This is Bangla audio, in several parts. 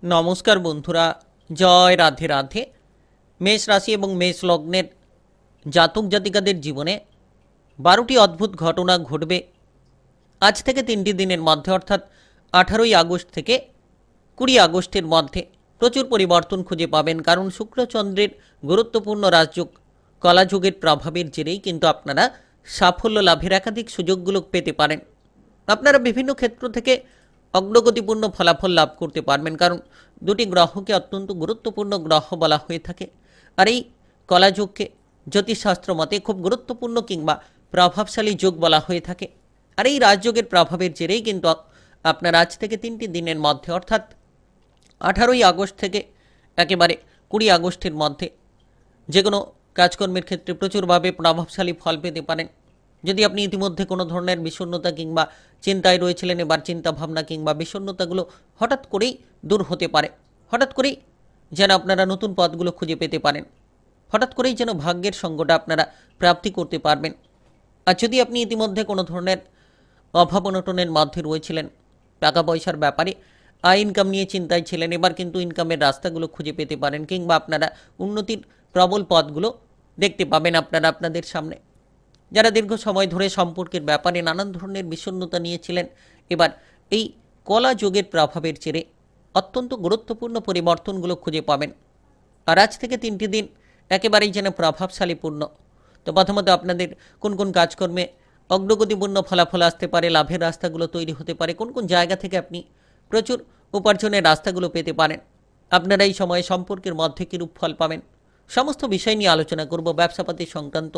নমস্কার বন্ধুরা, জয় রাধে রাধে। মেষ রাশি এবং মেষ লগ্নের জাতক জাতিকাদের জীবনে 12টি অদ্ভুত ঘটনা ঘটবে আজ থেকে 3টি দিনের মধ্যে, অর্থাৎ 18ই আগস্ট থেকে 20 আগস্টের মধ্যে। প্রচুর পরিবর্তন খুঁজে পাবেন, কারণ শুক্রচন্দ্রের গুরুত্বপূর্ণ রাজযোগ কলাযুগের প্রভাবের জেরেই কিন্তু আপনারা সাফল্য লাভের একাধিক সুযোগগুলো পেতে পারেন। আপনারা বিভিন্ন ক্ষেত্র থেকে অগ্রগতিপূর্ণ ফলাফল লাভ করতে পারবেন, কারণ দুটি গ্রহকে অত্যন্ত গুরুত্বপূর্ণ গ্রহ বলা হয়ে থাকে। আর এই কলাযুগকে জ্যোতিষশাস্ত্র মতে খুব গুরুত্বপূর্ণ কিংবা প্রভাবশালী যোগ বলা হয়ে থাকে। আর এই রাজযোগের প্রভাবের জেরেই কিন্তু আপনার আজ থেকে 3টি দিনের মধ্যে, অর্থাৎ 18ই আগস্ট থেকে একেবারে 20 আগস্টের মধ্যে যে কোনো কাজকর্মের ক্ষেত্রে প্রচুরভাবে প্রভাবশালী ফল পেতে পারেন। যদি আপনি ইতিমধ্যে কোনো ধরনের বিষণ্ণতা কিংবা চিন্তায় রয়েছিলেন, এবার চিন্তাভাবনা কিংবা বিষণ্ণতাগুলো হঠাৎ করেই দূর হতে পারে। হঠাৎ করেই যেন আপনারা নতুন পথগুলো খুঁজে পেতে পারেন। হঠাৎ করেই যেন ভাগ্যের সঙ্গটা আপনারা প্রাপ্তি করতে পারবেন। আর যদি আপনি ইতিমধ্যে কোনো ধরনের অভাব অনটনের মধ্যে রয়েছিলেন, টাকা পয়সার ব্যাপারে আয় ইনকাম নিয়ে চিন্তায় ছিলেন, এবার কিন্তু ইনকামের রাস্তাগুলো খুঁজে পেতে পারেন, কিংবা আপনারা উন্নতির প্রবল পথগুলো দেখতে পাবেন আপনারা আপনাদের সামনে। যারা দীর্ঘ সময় ধরে সম্পর্কের ব্যাপারে নানান ধরনের বিষণ্ণতা নিয়েছিলেন, এবার এই কলা যোগের প্রভাবের জেরে অত্যন্ত গুরুত্বপূর্ণ পরিবর্তনগুলো খুঁজে পাবেন। আর আজ থেকে 3টি দিন একেবারেই যেন প্রভাবশালীপূর্ণ। তো প্রথমত আপনাদের কোন কোন কাজকর্মে অগ্রগতিপূর্ণ ফলাফল আসতে পারে, লাভের রাস্তাগুলো তৈরি হতে পারে, কোন কোন জায়গা থেকে আপনি প্রচুর উপার্জনের রাস্তাগুলো পেতে পারেন, আপনারা এই সময়ে সম্পর্কের মধ্যে কীরূপ ফল পাবেন, সমস্ত বিষয় নিয়ে আলোচনা করব। ব্যবসাপাতি সংক্রান্ত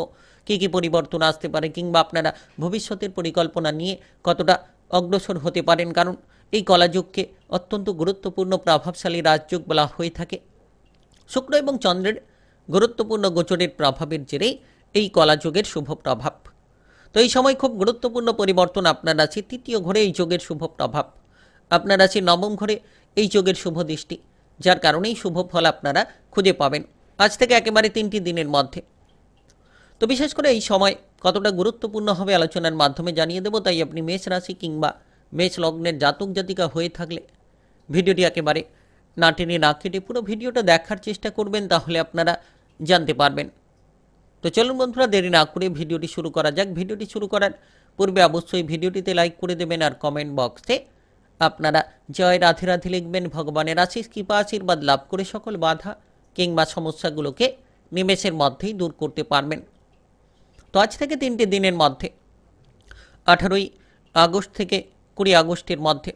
কী কী পরিবর্তন আসতে পারে, কিংবা আপনারা ভবিষ্যতের পরিকল্পনা নিয়ে কতটা অগ্রসর হতে পারেন, কারণ এই কলাযুগকে অত্যন্ত গুরুত্বপূর্ণ প্রভাবশালী রাজযোগ বলা হয়ে থাকে। শুক্র এবং চন্দ্রের গুরুত্বপূর্ণ গোচরের প্রভাবের জেরেই এই কলাযুগের শুভ প্রভাব। তো এই সময় খুব গুরুত্বপূর্ণ পরিবর্তন আপনার রাশি 3য় ঘরে এই যোগের শুভ প্রভাব, আপনার রাশি 9ম ঘরে এই যোগের শুভ দৃষ্টি, যার কারণেই শুভ ফল আপনারা খুঁজে পাবেন আজ থেকে একেবারে 3টি দিনের মধ্যে। তো বিশেষ করে এই সময় কতটা গুরুত্বপূর্ণ হবে আলোচনার মাধ্যমে জানিয়ে দেব। তাই আপনি মেষ রাশি কিংবা মেষ লগ্নের জাতক জাতিকা হয়ে থাকলে ভিডিওটি একেবারে না টেনে না কেটে পুরো ভিডিওটা দেখার চেষ্টা করবেন, তাহলে আপনারা জানতে পারবেন। তো চলুন বন্ধুরা, দেরি না করে ভিডিওটি শুরু করা যাক। ভিডিওটি শুরু করার পূর্বে অবশ্যই ভিডিওটিতে লাইক করে দেবেন, আর কমেন্ট বক্সে আপনারা জয় রাধে রাধে লিখবেন। ভগবানের আশীষ কৃপা আশীর্বাদ লাভ করে সকল বাধা কিংবা সমস্যাগুলোকে নিমেষের মধ্যেই দূর করতে পারবেন। তো আজ থেকে 3টি দিনের মধ্যে 18ই আগস্ট থেকে 20 আগস্টের মধ্যে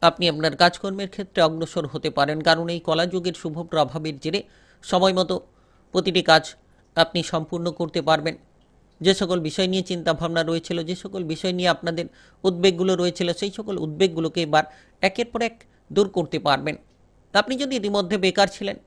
আপনি আপনার কাজকর্মের ক্ষেত্রে অগ্রসর হতে পারেন, কারণ এই কলাযুগের শুভ প্রভাবের জেরে সময় মতো প্রতিটি কাজ আপনি সম্পূর্ণ করতে পারবেন। যে সকল বিষয় নিয়ে চিন্তাভাবনা রয়েছিল, যে সকল বিষয় নিয়ে আপনাদের উদ্বেগগুলো রয়েছিল, সেই সকল উদ্বেগগুলোকে এবার একের পর এক দূর করতে পারবেন। আপনি যদি ইতিমধ্যে বেকার ছিলেন,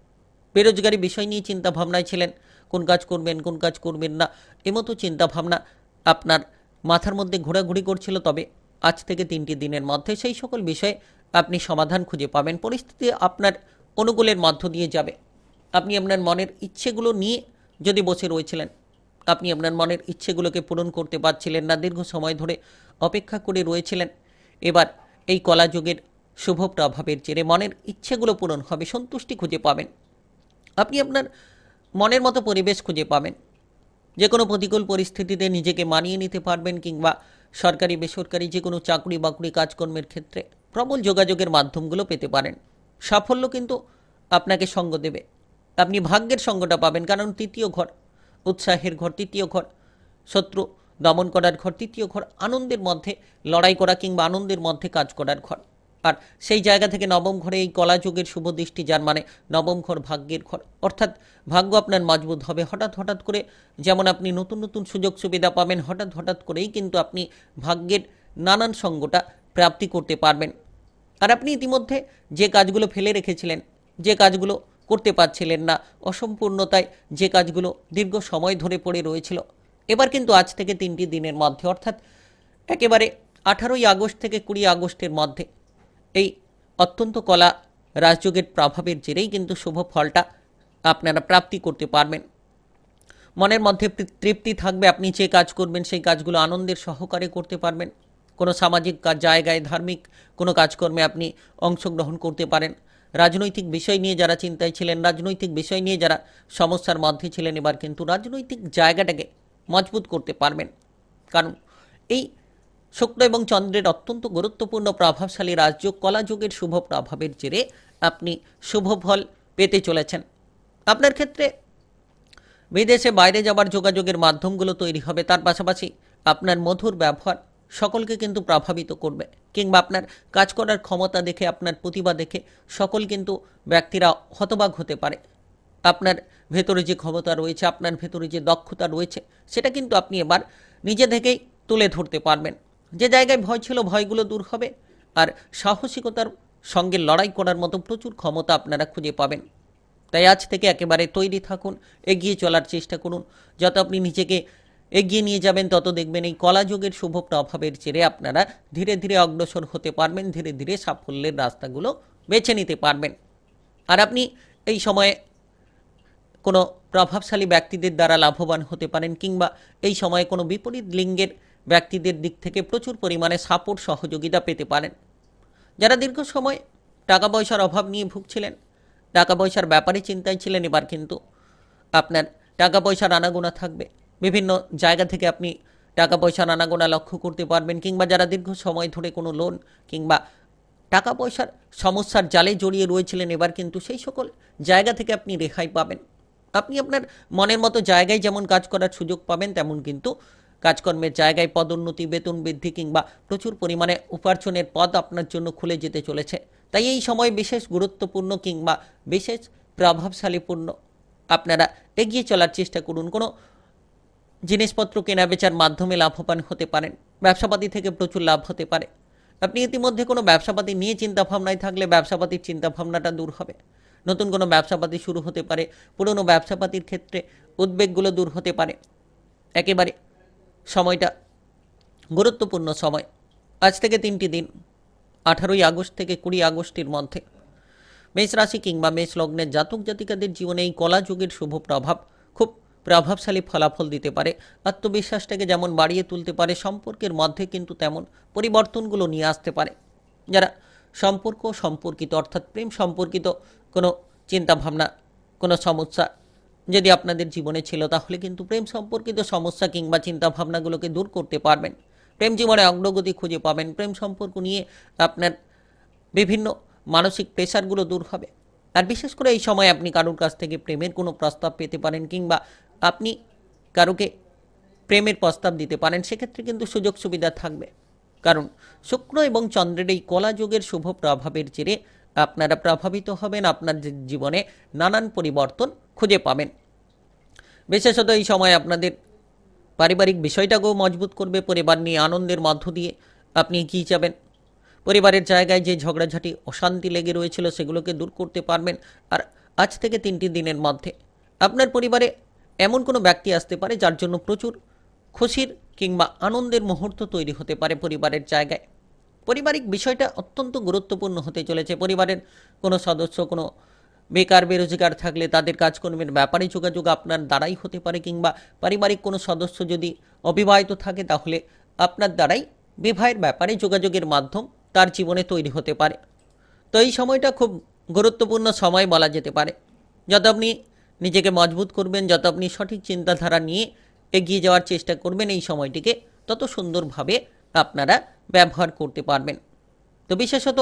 বেরোজগারি বিষয় নিয়ে চিন্তাভাবনায় ছিলেন, কোন কাজ করবেন কোন কাজ করবেন না, এমতো চিন্তাভাবনা আপনার মাথার মধ্যে ঘোরাঘুরি করছিল, তবে আজ থেকে 3টি দিনের মধ্যে সেই সকল বিষয়ে আপনি সমাধান খুঁজে পাবেন। পরিস্থিতি আপনার অনুকূলের মধ্য দিয়ে যাবে। আপনি আপনার মনের ইচ্ছেগুলো নিয়ে যদি বসে রয়েছিলেন, আপনি আপনার মনের ইচ্ছেগুলোকে পূরণ করতে পারছিলেন না, দীর্ঘ সময় ধরে অপেক্ষা করে রয়েছিলেন, এবার এই কলাযুগের শুভ প্রভাবের জেরে মনের ইচ্ছেগুলো পূরণ হবে, সন্তুষ্টি খুঁজে পাবেন। আপনি আপনার মনের মতো পরিবেশ খুঁজে পাবেন, যে কোনো প্রতিকূল পরিস্থিতিতে নিজেকে মানিয়ে নিতে পারবেন, কিংবা সরকারি বেসরকারি যে কোনো চাকরি বাকরি কাজকর্মের ক্ষেত্রে প্রবল যোগাযোগের মাধ্যমগুলো পেতে পারেন। সাফল্য কিন্তু আপনাকে সঙ্গ দেবে, আপনি ভাগ্যের সঙ্গটা পাবেন, কারণ 3য় ঘর উৎসাহের ঘর, 3য় ঘর শত্রু দমন করার ঘর, 3য় ঘর আনন্দের মধ্যে লড়াই করা কিংবা আনন্দের মধ্যে কাজ করার ঘর। আর সেই জায়গা থেকে 9ম ঘরে এই কলাযুগের শুভ দৃষ্টি, যার মানে 9ম ঘর ভাগ্যের ঘর, অর্থাৎ ভাগ্য আপনার মজবুত হবে। হঠাৎ করে যেমন আপনি নতুন নতুন সুযোগ সুবিধা পাবেন, হঠাৎ করেই কিন্তু আপনি ভাগ্যের নানান সঙ্গটা প্রাপ্তি করতে পারবেন। আর আপনি ইতিমধ্যে যে কাজগুলো ফেলে রেখেছিলেন, যে কাজগুলো করতে পারছিলেন না, অসম্পূর্ণতায় যে কাজগুলো দীর্ঘ সময় ধরে পড়ে রয়েছিল, এবার কিন্তু আজ থেকে 3টি দিনের মধ্যে, অর্থাৎ একেবারে 18ই আগস্ট থেকে 20 আগস্টের মধ্যে এই অত্যন্ত কলা রাজযোগের প্রভাবের জেরেই কিন্তু শুভ ফলটা আপনারা প্রাপ্তি করতে পারবেন। মনের মধ্যে তৃপ্তি থাকবে, আপনি যে কাজ করবেন সেই কাজগুলো আনন্দের সহকারে করতে পারবেন। কোনো সামাজিক জায়গায় ধার্মিক কোনো কাজকর্মে আপনি অংশগ্রহণ করতে পারেন, রাজনৈতিক বিষয় নিয়ে যারা চিন্তায় ছিলেন, রাজনৈতিক বিষয় নিয়ে যারা সমস্যার মধ্যে ছিলেন, এবার কিন্তু রাজনৈতিক জায়গাটাকে মজবুত করতে পারবেন। কারণ এই শুক্র এবং চন্দ্রের অত্যন্ত গুরুত্বপূর্ণ প্রভাবশালী রাজযোগ কলাযোগের শুভ প্রভাবের জেরে আপনি শুভ ফল পেতে চলেছেন। আপনার ক্ষেত্রে বিদেশে বাইরে যাবার যোগাযোগের মাধ্যমগুলো তৈরি হবে। তার পাশাপাশি আপনার মধুর ব্যবহার সকলকে কিন্তু প্রভাবিত করবে, কিংবা আপনার কাজ করার ক্ষমতা দেখে, আপনার প্রতিভা দেখে সকল কিন্তু ব্যক্তিরা হতবাক হতে পারে। আপনার ভেতরে যে ক্ষমতা রয়েছে, আপনার ভেতরে যে দক্ষতা রয়েছে, সেটা কিন্তু আপনি এবার নিজে থেকেই তুলে ধরতে পারবেন। যে জায়গায় ভয় ছিল, ভয়গুলো দূর হবে, আর সাহসিকতার সঙ্গে লড়াই করার মতো প্রচুর ক্ষমতা আপনারা খুঁজে পাবেন। তাই আজ থেকে একেবারে তৈরি থাকুন, এগিয়ে চলার চেষ্টা করুন। যত আপনি নিজেকে এগিয়ে নিয়ে যাবেন, তত দেখবেন এই কলাযোগের শুভ প্রভাবের জেরে আপনারা ধীরে ধীরে অগ্রসর হতে পারবেন, ধীরে ধীরে সাফল্যের রাস্তাগুলো বেছে নিতে পারবেন। আর আপনি এই সময়ে কোনো প্রভাবশালী ব্যক্তিদের দ্বারা লাভবান হতে পারেন, কিংবা এই সময়ে কোনো বিপরীত লিঙ্গের ব্যক্তিদের দিক থেকে প্রচুর পরিমাণে সাপোর্ট, সহযোগিতা পেতে পারেন। যারা দীর্ঘ সময় টাকা পয়সার অভাব নিয়ে ভুগছিলেন, টাকা পয়সার ব্যাপারে চিন্তায় ছিলেন, এবার কিন্তু আপনার টাকা পয়সার আনাগোনা থাকবে। বিভিন্ন জায়গা থেকে আপনি টাকা পয়সার আনাগোনা লক্ষ্য করতে পারবেন, কিংবা যারা দীর্ঘ সময় ধরে কোনো লোন কিংবা টাকা পয়সার সমস্যার জালে জড়িয়ে রয়েছিলেন, এবার কিন্তু সেই সকল জায়গা থেকে আপনি রেহাই পাবেন। আপনি আপনার মনের মতো জায়গায় যেমন কাজ করার সুযোগ পাবেন, তেমন কিন্তু কাজকর্মের জায়গায় পদোন্নতি, বেতন বৃদ্ধি কিংবা প্রচুর পরিমাণে উপার্জনের পথ আপনার জন্য খুলে যেতে চলেছে। তাই এই সময় বিশেষ গুরুত্বপূর্ণ কিংবা বিশেষ প্রভাবশালীপূর্ণ আপনারা এগিয়ে চলার চেষ্টা করুন। কোনো জিনিসপত্র কেনা বেচার মাধ্যমে লাভবান হতে পারেন, ব্যবসাপাতি থেকে প্রচুর লাভ হতে পারে। আপনি ইতিমধ্যে কোনো ব্যবসাপাতি নিয়ে চিন্তাভাবনায় থাকলে ব্যবসাপাতির চিন্তাভাবনাটা দূর হবে। নতুন কোনো ব্যবসাপাতি শুরু হতে পারে, পুরনো ব্যবসাপাতির ক্ষেত্রে উদ্বেগগুলো দূর হতে পারে। একেবারে সময়টা গুরুত্বপূর্ণ সময়। আজ থেকে 3টি দিন, 18ই আগস্ট থেকে 20 আগস্টের মধ্যে মেষ রাশি কিংবা মেষ লগ্নের জাতক জাতিকাদের জীবনে এই কলাযুগের শুভ প্রভাব খুব প্রভাবশালী ফলাফল দিতে পারে। আত্মবিশ্বাসটাকে যেমন বাড়িয়ে তুলতে পারে, সম্পর্কের মধ্যে কিন্তু তেমন পরিবর্তনগুলো নিয়ে আসতে পারে। যারা সম্পর্কিত অর্থাৎ প্রেম সম্পর্কিত কোনো চিন্তাভাবনা, কোনো সমস্যা যদি আপনাদের জীবনে ছিল, তাহলে কিন্তু প্রেম সম্পর্কিত সমস্যা কিংবা চিন্তাভাবনাগুলোকে দূর করতে পারবেন। প্রেম জীবনে অগ্রগতি খুঁজে পাবেন। প্রেম সম্পর্ক নিয়ে আপনার বিভিন্ন মানসিক প্রেশারগুলো দূর হবে। আর বিশেষ করে এই সময় আপনি কারোর কাছ থেকে প্রেমের কোনো প্রস্তাব পেতে পারেন, কিংবা আপনি কারোকে প্রেমের প্রস্তাব দিতে পারেন। সেক্ষেত্রে কিন্তু সুযোগ সুবিধা থাকবে, কারণ শুক্র এবং চন্দ্রের এই কলাযোগের শুভ প্রভাবের জেরে আপনারা প্রভাবিত হবেন, আপনার জীবনে নানান পরিবর্তন খুঁজে পাবেন। বিশেষত এই সময় আপনাদের পারিবারিক বিষয়টাকেও মজবুত করবে। পরিবার নিয়ে আনন্দের মধ্য দিয়ে আপনি এগিয়ে যাবেন। পরিবারের জায়গায় যে ঝগড়াঝাটি, অশান্তি লেগে রয়েছিল, সেগুলোকে দূর করতে পারবেন। আর আজ থেকে 3টি দিনের মধ্যে আপনার পরিবারে এমন কোনো ব্যক্তি আসতে পারে যার জন্য প্রচুর খুশির কিংবা আনন্দের মুহূর্ত তৈরি হতে পারে পরিবারের জায়গায়। পারিবারিক বিষয়টা অত্যন্ত গুরুত্বপূর্ণ হতে চলেছে। পরিবারের কোনো সদস্য কোনো বেকার বেরোজগার থাকলে তাদের কাজকর্মের ব্যাপারে যোগাযোগ আপনার দ্বারাই হতে পারে, কিংবা পারিবারিক কোনো সদস্য যদি অবিবাহিত থাকে, তাহলে আপনার দ্বারাই বিবাহের ব্যাপারে যোগাযোগের মাধ্যম তার জীবনে তৈরি হতে পারে। তো এই সময়টা খুব গুরুত্বপূর্ণ সময় বলা যেতে পারে। যত আপনি নিজেকে মজবুত করবেন, যত আপনি সঠিক চিন্তাধারা নিয়ে এগিয়ে যাওয়ার চেষ্টা করবেন, এই সময়টিকে তত সুন্দরভাবে আপনারা ব্যবহার করতে পারবেন। তো বিশেষত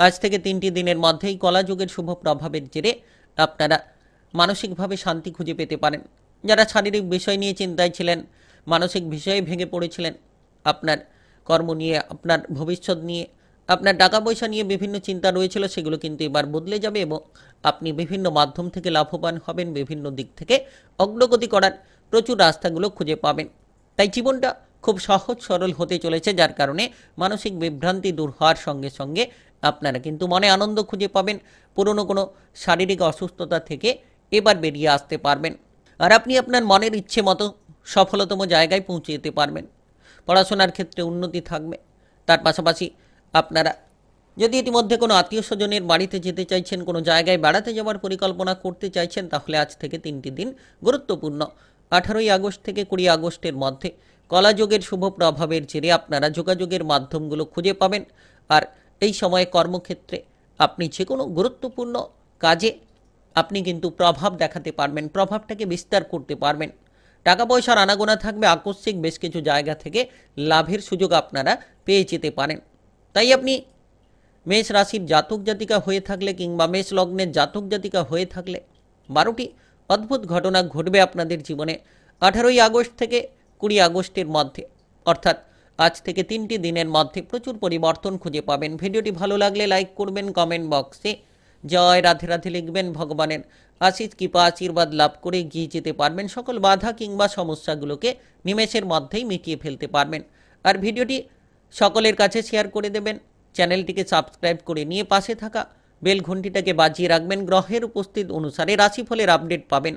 আজ থেকে 3টি দিনের মধ্যেই কলাযুগের শুভ প্রভাবের জেরে আপনারা মানসিকভাবে শান্তি খুঁজে পেতে পারেন। যারা শারীরিক বিষয় নিয়ে চিন্তায় ছিলেন, মানসিক বিষয়ে ভেঙে পড়েছিলেন, আপনার কর্ম নিয়ে, আপনার ভবিষ্যৎ নিয়ে, আপনার টাকা পয়সা নিয়ে বিভিন্ন চিন্তা রয়েছিল, সেগুলো কিন্তু এবার বদলে যাবে এবং আপনি বিভিন্ন মাধ্যম থেকে লাভবান হবেন, বিভিন্ন দিক থেকে অগ্রগতি করার প্রচুর রাস্তাগুলো খুঁজে পাবেন। তাই জীবনটা খুব সহজ সরল হতে চলেছে, যার কারণে মানসিক বিভ্রান্তি দূর হওয়ার সঙ্গে সঙ্গে আপনারা কিন্তু মনে আনন্দ খুঁজে পাবেন। পুরনো কোনো শারীরিক অসুস্থতা থেকে এবার বেরিয়ে আসতে পারবেন, আর আপনি আপনার মনের ইচ্ছে মতো সফলতম জায়গায় পৌঁছে যেতে পারবেন। পড়াশোনার ক্ষেত্রে উন্নতি থাকবে। তার পাশাপাশি আপনারা যদি ইতিমধ্যে কোনো আত্মীয় স্বজনের বাড়িতে যেতে চাইছেন, কোনো জায়গায় বেড়াতে যাওয়ার পরিকল্পনা করতে চাইছেন, তাহলে আজ থেকে 3টি দিন গুরুত্বপূর্ণ। 18ই আগস্ট থেকে 20 আগস্টের মধ্যে কলাযোগের শুভ প্রভাবের জেরে আপনারা যোগাযোগের মাধ্যমগুলো খুঁজে পাবেন। আর এই সময়ে কর্মক্ষেত্রে আপনি যে কোনো গুরুত্বপূর্ণ কাজে আপনি কিন্তু প্রভাব দেখাতে পারবেন, প্রভাবটাকে বিস্তার করতে পারবেন। টাকা পয়সার আনাগোনা থাকবে, আকস্মিক বেশ কিছু জায়গা থেকে লাভের সুযোগ আপনারা পেয়ে যেতে পারেন। তাই আপনি মেষ রাশির জাতক জাতিকা হয়ে থাকলে কিংবা মেষ লগ্নের জাতক জাতিকা হয়ে থাকলে 12টি অদ্ভুত ঘটনা ঘটবে আপনাদের জীবনে 18ই আগস্ট থেকে 20 আগস্টের মধ্যে, অর্থাৎ আজ থেকে 3টি দিনের মধ্যে প্রচুর পরিবর্তন খুঁজে পাবেন। ভিডিওটি ভালো লাগলে লাইক করবেন, কমেন্ট বক্সে জয় রাধে রাধে লিখবেন। ভগবানের আশিস কৃপা আশীর্বাদ লাভ করে এগিয়ে যেতে পারবেন, সকল বাধা কিংবা সমস্যাগুলোকে নিমেষের মধ্যেই মিটিয়ে ফেলতে পারবেন। আর ভিডিওটি সকলের কাছে শেয়ার করে দেবেন, চ্যানেলটিকে সাবস্ক্রাইব করে নিয়ে পাশে থাকা বেল ঘন্টিটাকে বাজিয়ে রাখবেন। গ্রহের উপস্থিত অনুসারে রাশিফলের আপডেট পাবেন।